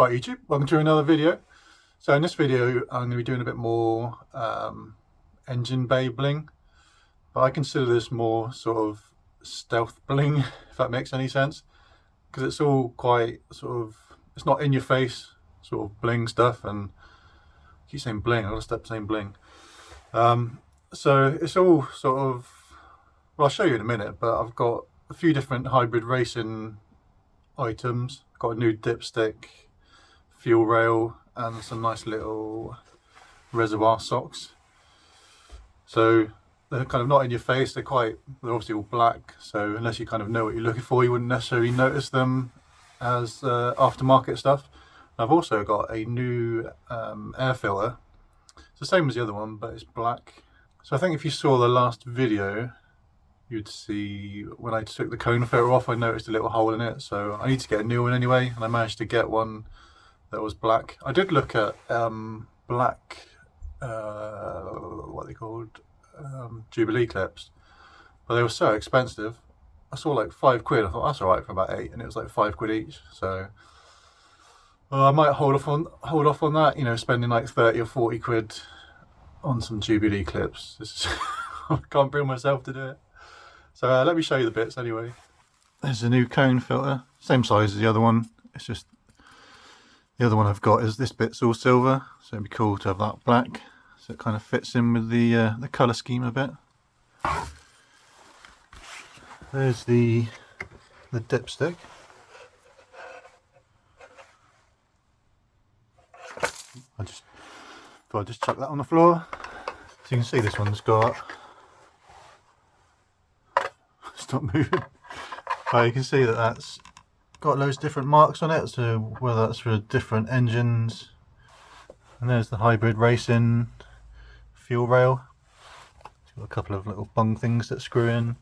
Right YouTube, welcome to another video. So in this video I'm going to be doing a bit more engine bay bling, but I consider this more sort of stealth bling, if that makes any sense, because it's all quite sort of, it's not in your face sort of bling stuff, and I keep saying bling, I've got to stop saying bling. So it's all sort of, well, I'll show you in a minute, but I've got a few different hybrid racing items. Got a new dipstick, fuel rail, and some nice little reservoir socks. So they're kind of not in your face, they're obviously all black, so unless you kind of know what you're looking for, you wouldn't necessarily notice them as aftermarket stuff. I've also got a new air filter. It's the same as the other one, but it's black. So I think if you saw the last video, you'd see when I took the cone filter off, I noticed a little hole in it, so I need to get a new one anyway, and I managed to get one that was black. I did look at black, what are they called, Jubilee clips, but they were so expensive. I saw like £5. I thought that's alright for about 8, and it was like £5 each. So I might hold off on that, you know, spending like 30 or 40 quid on some Jubilee clips. I can't bring myself to do it. So let me show you the bits anyway. There's a new cone filter, same size as the other one. It's just the other one I've got is this bit's all silver, so it'd be cool to have that black, so it kind of fits in with the colour scheme a bit. There's the dipstick. I thought I'd just chuck that on the floor. So you can see this one's got, stop moving. You can see that that's got loads of different marks on it, so whether that's for different engines. And there's the hybrid racing fuel rail. It's got a couple of little bung things that screw in,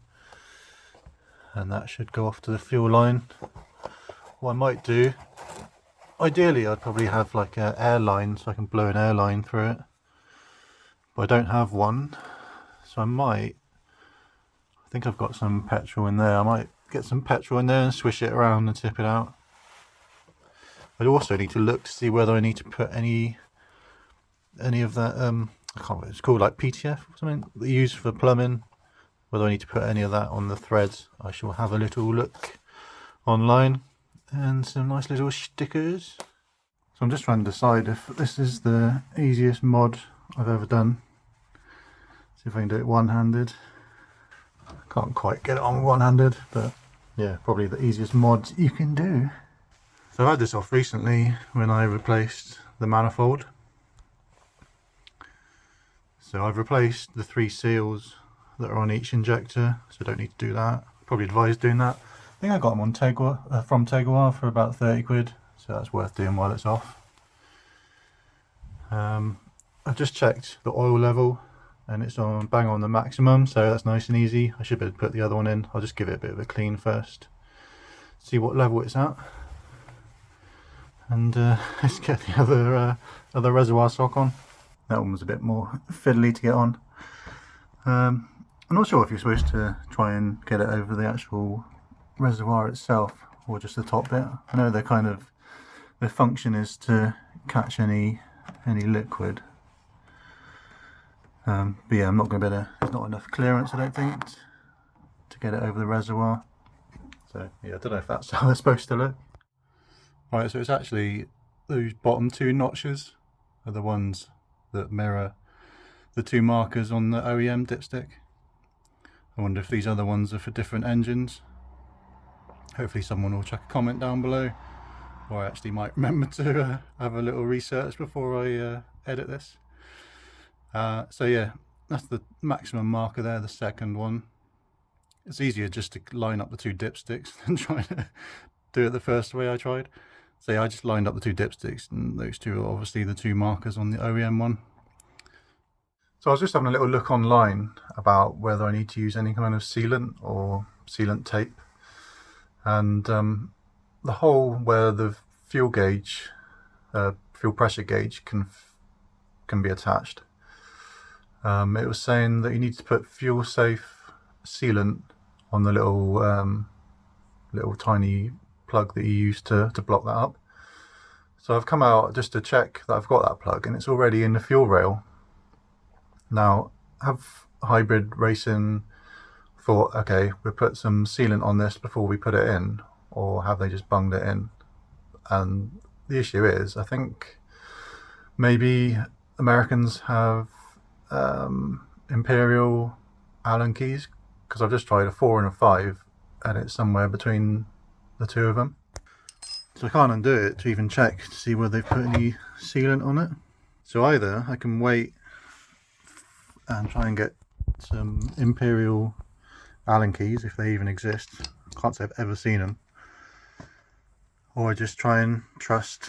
and that should go off to the fuel line. What I might do, ideally I'd probably have like an air line, so I can blow an air line through it, but I don't have one, so I think I've got some petrol in there. I might get some petrol in there and swish it around and tip it out. I also need to look to see whether I need to put any of that, I can't remember, it's called like PTF or something that you use for plumbing, whether I need to put any of that on the threads. I shall have a little look online, and some nice little stickers. So I'm just trying to decide if this is the easiest mod I've ever done. See if I can do it one-handed. Can't quite get it on one-handed, but yeah, probably the easiest mod you can do. So I had this off recently when I replaced the manifold. So I've replaced the 3 seals that are on each injector, so I don't need to do that. Probably advise doing that. I think I got them on from Reservoir for about 30 quid, so that's worth doing while it's off. I've just checked the oil level, and it's on bang on the maximum, so that's nice and easy. I should be able to put the other one in. I'll just give it a bit of a clean first, see what level it's at, and let's get the other reservoir sock on. That one was a bit more fiddly to get on. I'm not sure if you're supposed to try and get it over the actual reservoir itself or just the top bit. I know their function is to catch any liquid. But yeah, I'm not going to be able to, there's not enough clearance, I don't think, to get it over the reservoir. So yeah, I don't know if that's how they're supposed to look. Right, so it's actually those bottom 2 notches are the ones that mirror the 2 markers on the OEM dipstick. I wonder if these other ones are for different engines. Hopefully someone will chuck a comment down below, or I actually might remember to have a little research before I edit this. So yeah, that's the maximum marker there, the second one. It's easier just to line up the 2 dipsticks than trying to do it the first way I tried. So yeah, I just lined up the 2 dipsticks, and those 2 are obviously the 2 markers on the OEM one. So I was just having a little look online about whether I need to use any kind of sealant or sealant tape. And the hole where the fuel gauge, fuel pressure gauge can be attached, it was saying that you need to put fuel safe sealant on the little tiny plug that you use to block that up. So I've come out just to check that I've got that plug, and it's already in the fuel rail. Now, have hybrid racing thought, okay, we'll put some sealant on this before we put it in, or have they just bunged it in? And the issue is, I think maybe Americans have imperial Allen keys, because I've just tried a 4 and a 5 and it's somewhere between the two of them. So I can't undo it to even check to see whether they've put any sealant on it. So either I can wait and try and get some imperial Allen keys, if they even exist. Can't say I've ever seen them. Or I just try and trust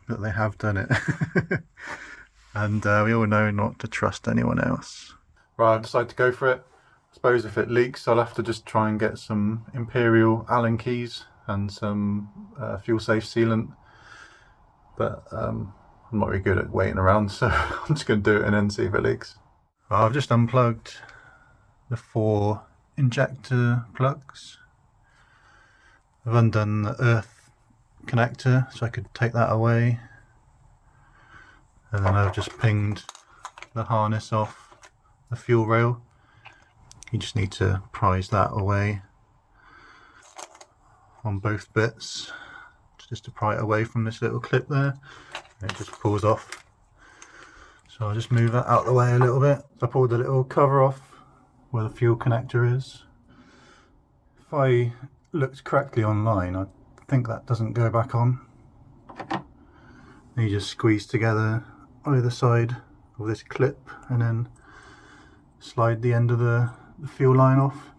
that they have done it. And we all know not to trust anyone else. Right, I've decided to go for it. I suppose if it leaks, I'll have to just try and get some imperial Allen keys and some fuel safe sealant. But I'm not really good at waiting around, so I'm just going to do it and then see if it leaks. Well, I've just unplugged the 4 injector plugs. I've undone the earth connector so I could take that away. And then I've just pinged the harness off the fuel rail. You just need to prise that away on both bits, just to pry it away from this little clip there, and it just pulls off. So I'll just move that out of the way a little bit. I pulled the little cover off where the fuel connector is. If I looked correctly online, I think that doesn't go back on. You just squeeze together either side of this clip and then slide the end of the fuel line off.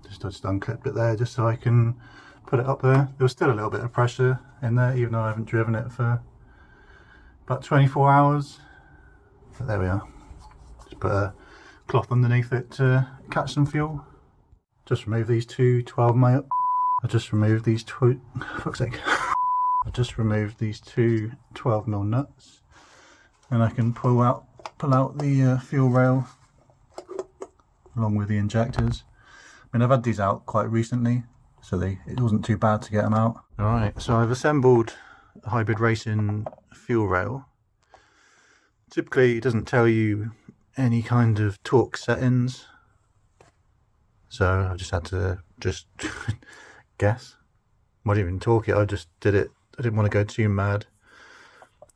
I just unclipped it there just so I can put it up there. There was still a little bit of pressure in there, even though I haven't driven it for about 24 hours. But there we are. Just put a cloth underneath it to catch some fuel. Just remove these two 12 mil. I just removed these fuck's sake. I just removed these two 12 mil nuts, and I can pull out the fuel rail along with the injectors. I mean, I've had these out quite recently, so it wasn't too bad to get them out. Alright, so I've assembled a hybrid racing fuel rail. Typically it doesn't tell you any kind of torque settings, so I just had to guess. I didn't even torque it, I just did it. I didn't want to go too mad,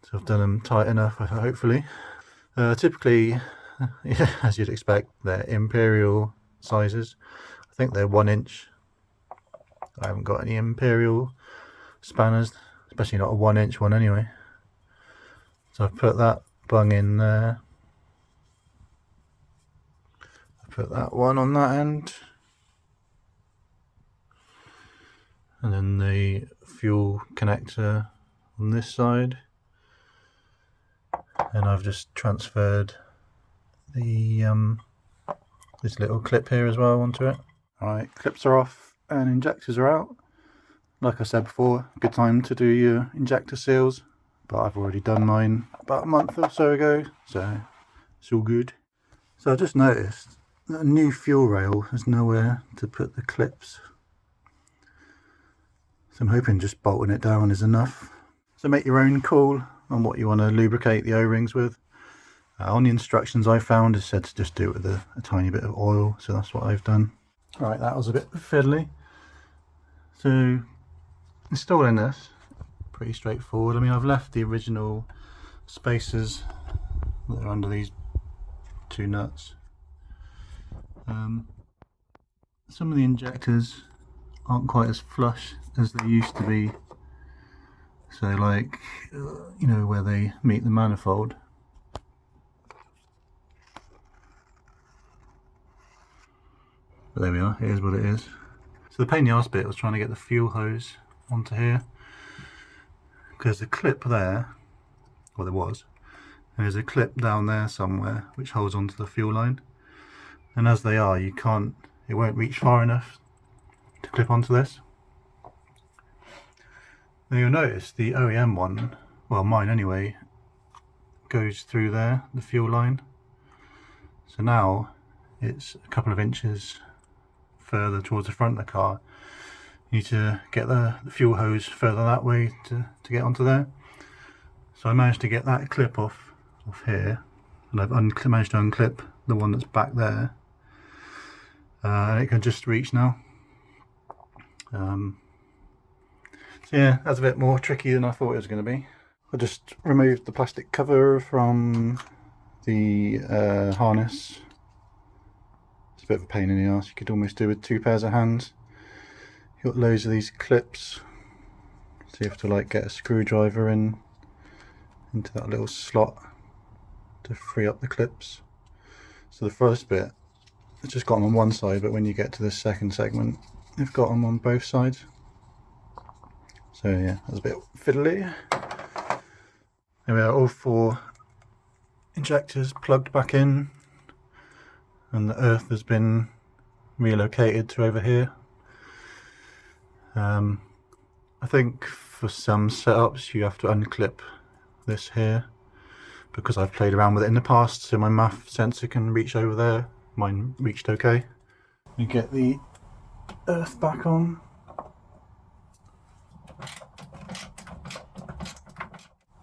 so I've done them tight enough, hopefully. Typically, yeah, as you'd expect, they're imperial sizes. I think they're 1 inch. I haven't got any imperial spanners, especially not a 1 inch one anyway. So I've put that bung in there. I've put that one on that end. And then the fuel connector on this side. And I've just transferred the this little clip here as well onto it. Alright, clips are off and injectors are out. Like I said before, good time to do your injector seals, but I've already done mine about a month or so ago, so it's all good. So I just noticed that a new fuel rail has nowhere to put the clips, so I'm hoping just bolting it down is enough. So make your own call on what you want to lubricate the O-rings with. On the instructions I found, it said to just do it with a tiny bit of oil, so that's what I've done. Alright, that was a bit fiddly. So installing this, pretty straightforward. I mean, I've left the original spacers that are under these two nuts. Some of the injectors aren't quite as flush as they used to be. So like, you know, where they meet the manifold. But there we are, here's what it is. So the pain in the arse bit was trying to get the fuel hose onto here, because the clip there, well there was, and there's a clip down there somewhere which holds onto the fuel line, and as they are, it won't reach far enough to clip onto this. Now you'll notice the OEM one, well mine anyway, goes through there, the fuel line. So now it's a couple of inches further towards the front of the car. You need to get the fuel hose further that way to get onto there. So I managed to get that clip off here, and I've managed to unclip the one that's back there, and it can just reach now. So yeah, that's a bit more tricky than I thought it was going to be. I just removed the plastic cover from the harness. It's a bit of a pain in the arse. You could almost do with 2 pairs of hands. You've got loads of these clips, so you have to like get a screwdriver into that little slot to free up the clips. So the first bit, it's just got them on one side, but when you get to the second segment, they've got them on both sides. So yeah, that's a bit fiddly. There we are, all 4 injectors plugged back in, and the earth has been relocated to over here. I think for some setups you have to unclip this here, because I've played around with it in the past, so my MAF sensor can reach over there. Mine reached okay. You get the earth back on.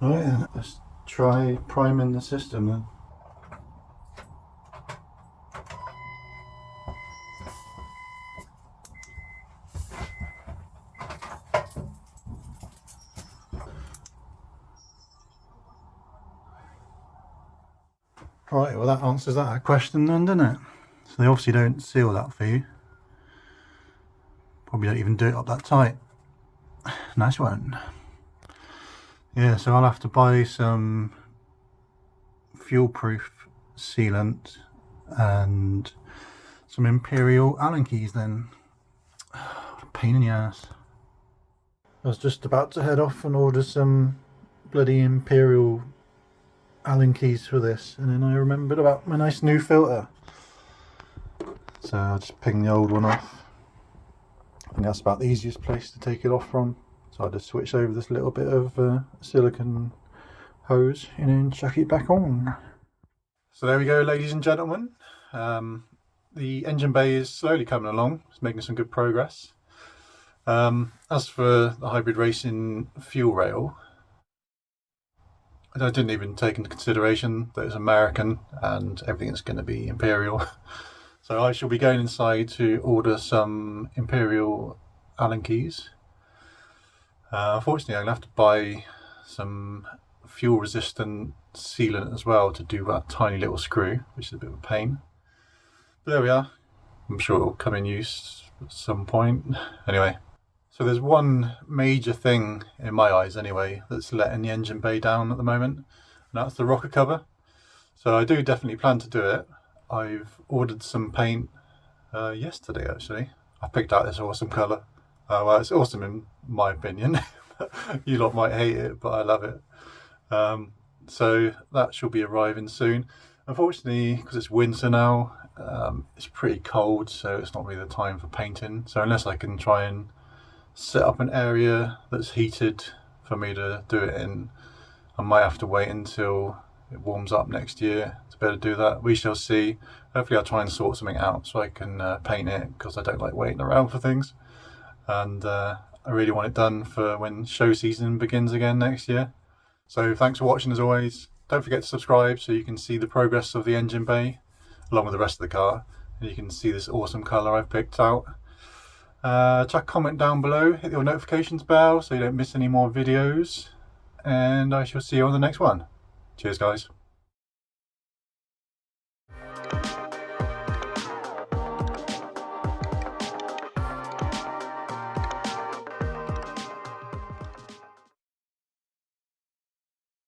Right, let's try priming the system then. Right, well that answers that question then, doesn't it? So they obviously don't seal that for you. Probably don't even do it up that tight. Nice one. Yeah, so I'll have to buy some fuel-proof sealant and some Imperial Allen keys then. What a pain in the ass. I was just about to head off and order some bloody Imperial Allen keys for this, and then I remembered about my nice new filter. So I'll just ping the old one off. I think that's about the easiest place to take it off from. So I just switch over this little bit of silicone hose and then chuck it back on. So there we go, ladies and gentlemen. The engine bay is slowly coming along. It's making some good progress. As for the hybrid racing fuel rail, I didn't even take into consideration that it's American and everything is going to be Imperial. So I shall be going inside to order some Imperial Allen keys. Unfortunately, I'm going to have to buy some fuel resistant sealant as well to do that tiny little screw, which is a bit of a pain. But there we are. I'm sure it'll come in use at some point. Anyway, so there's one major thing in my eyes anyway that's letting the engine bay down at the moment, and that's the rocker cover. So I do definitely plan to do it. I've ordered some paint yesterday actually. I picked out this awesome colour. Well, it's awesome in my opinion. You lot might hate it, but I love it. So that should be arriving soon. Unfortunately, because it's winter now, it's pretty cold, so it's not really the time for painting. So unless I can try and set up an area that's heated for me to do it in, I might have to wait until it warms up next year to be able to do that. We shall see. Hopefully I'll try and sort something out so I can paint it, because I don't like waiting around for things. And I really want it done for when show season begins again next year. So thanks for watching as always. Don't forget to subscribe so you can see the progress of the engine bay along with the rest of the car, and you can see this awesome colour I've picked out. Chuck a comment down below, hit your notifications bell so you don't miss any more videos, and I shall see you on the next one. Cheers guys.